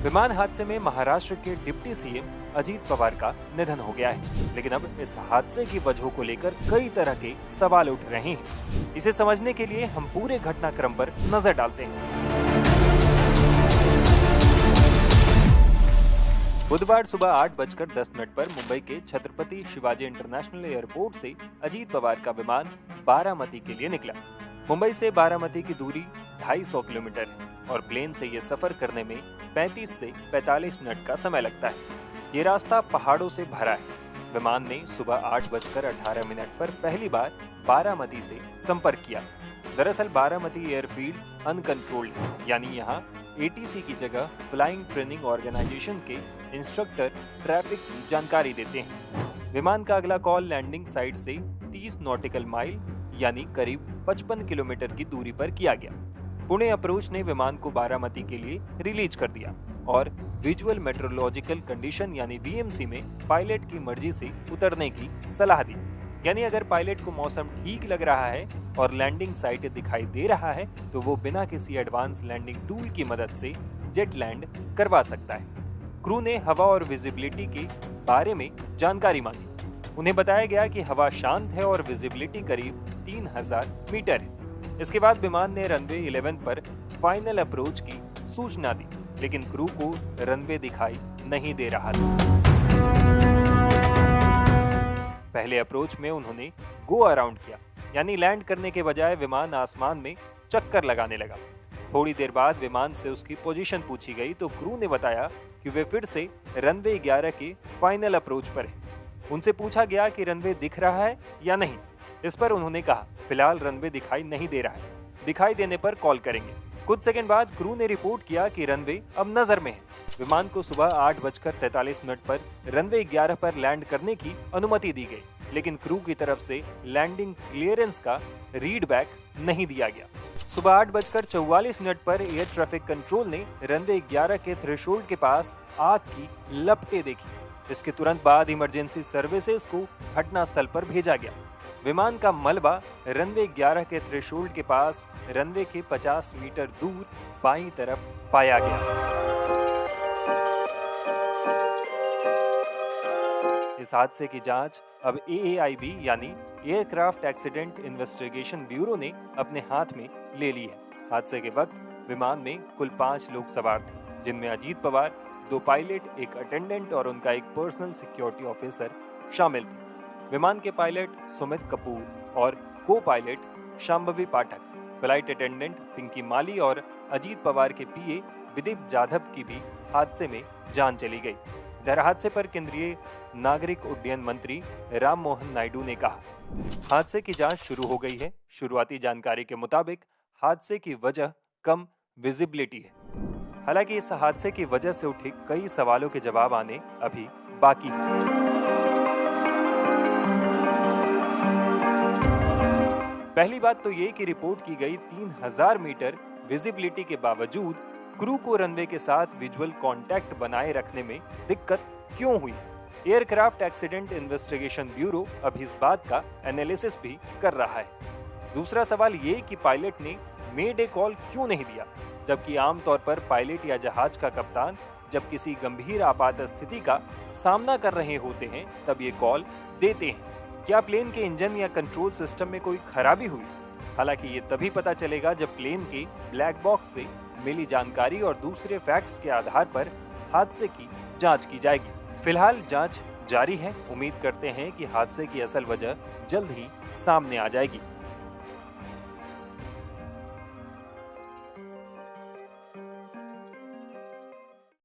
विमान हादसे में महाराष्ट्र के डिप्टी सीएम अजीत पवार का निधन हो गया है, लेकिन अब इस हादसे की वजहों को लेकर कई तरह के सवाल उठ रहे हैं। इसे समझने के लिए हम पूरे घटनाक्रम पर नजर डालते हैं। बुधवार सुबह 8:10 पर मुंबई के छत्रपति शिवाजी इंटरनेशनल एयरपोर्ट से अजीत पवार का विमान बारामती के लिए निकला। मुंबई से बारामती की दूरी 250 किलोमीटर है और प्लेन से ये सफर करने में 35 से 45 मिनट का समय लगता है। ये रास्ता पहाड़ों से भरा है। विमान ने सुबह 8:18 पर पहली बार बारामती से संपर्क किया। दरअसल बारामती एयरफील्ड अनकंट्रोल्ड है, यानी यहाँ एटीसी की जगह फ्लाइंग ट्रेनिंग ऑर्गेनाइजेशन के इंस्ट्रक्टर ट्रैफिक की जानकारी देते हैं। विमान का अगला कॉल लैंडिंग साइट से 30 नॉटिकल माइल यानी करीब 55 किलोमीटर की दूरी पर किया गया। पुणे अप्रोच ने विमान को बारामती के लिए रिलीज कर दिया और विजुअल मेट्रोलॉजिकल कंडीशन यानी वीएमसी में पायलट की मर्जी से उतरने की सलाह दी। यानी अगर पायलट को मौसम ठीक लग रहा है और लैंडिंग साइट दिखाई दे रहा है तो वो बिना किसी एडवांस लैंडिंग टूल की मदद से जेट लैंड करवा सकता है। क्रू ने हवा और विजिबिलिटी के बारे में जानकारी मांगी। उन्हें बताया गया कि हवा शांत है और विजिबिलिटी करीब 3000 मीटर है। इसके बाद विमान ने रनवे 11 पर फाइनल अप्रोच की सूचना दी, लेकिन क्रू को रनवे दिखाई नहीं दे रहा था। पहले अप्रोच में उन्होंने गो अराउंड किया, यानी लैंड करने के बजाय विमान आसमान में चक्कर लगाने लगा। थोड़ी देर बाद विमान से उसकी पोजीशन पूछी गई तो क्रू ने बताया कि वे फिर से रनवे 11 के फाइनल अप्रोच पर है। उनसे पूछा गया कि रनवे दिख रहा है या नहीं। इस पर उन्होंने कहा, फिलहाल रनवे दिखाई नहीं दे रहा है, दिखाई देने पर कॉल करेंगे। कुछ सेकंड बाद क्रू ने रिपोर्ट किया कि रनवे अब नजर में है। विमान को सुबह 8:43 पर रनवे 11 पर लैंड करने की अनुमति दी गई, लेकिन क्रू की तरफ से लैंडिंग क्लियरेंस का रीडबैक नहीं दिया गया। सुबह 8:44 पर एयर ट्रैफिक कंट्रोल ने रनवे 11 के थ्रेशोल्ड के पास आग की लपटें देखी। इसके तुरंत बाद इमरजेंसी सर्विसेज को घटनास्थल पर भेजा गया। विमान का मलबा रनवे 11 के थ्रेशोल्ड के पास रनवे के 50 मीटर दूर बाईं तरफ पाया गया। इस हादसे की जांच अब AAIB यानी एयरक्राफ्ट एक्सीडेंट इन्वेस्टिगेशन ब्यूरो ने अपने हाथ में ले ली है। हादसे के वक्त विमान में कुल 5 लोग सवार थे, जिनमें अजीत पवार, 2 पायलट, एक अटेंडेंट और उनका एक पर्सनल सिक्योरिटी ऑफिसर शामिल थे। विमान के पायलट सुमित कपूर और को पायलट शांभवी पाठक, फ्लाइट अटेंडेंट पिंकी माली और अजीत पवार के पीए विदीप जाधव की भी हादसे में जान चली गई। इधर हादसे पर केंद्रीय नागरिक उड्डयन मंत्री राम मोहन नायडू ने कहा, हादसे की जांच शुरू हो गई है। शुरुआती जानकारी के मुताबिक हादसे की वजह कम विजिबिलिटी है। हालांकि इस हादसे की वजह से उठे कई सवालों के जवाब आने अभी बाकी है। पहली बात तो ये कि रिपोर्ट की गई 3000 मीटर विजिबिलिटी के बावजूद क्रू को रनवे के साथ विजुअल कांटेक्ट बनाए रखने में दिक्कत क्यों हुई। एयरक्राफ्ट एक्सीडेंट इन्वेस्टिगेशन ब्यूरो अभी इस बात का एनालिसिस भी कर रहा है। दूसरा सवाल ये कि पायलट ने मेडे कॉल क्यों नहीं दिया, जबकि आमतौर पर पायलट या जहाज का कप्तान जब किसी गंभीर आपात स्थिति का सामना कर रहे होते हैं तब ये कॉल देते हैं। क्या प्लेन के इंजन या कंट्रोल सिस्टम में कोई खराबी हुई? हालांकि ये तभी पता चलेगा जब प्लेन के ब्लैक बॉक्स से मिली जानकारी और दूसरे फैक्ट्स के आधार पर हादसे की जांच की जाएगी। फिलहाल जांच जारी है। उम्मीद करते हैं कि हादसे की असल वजह जल्द ही सामने आ जाएगी।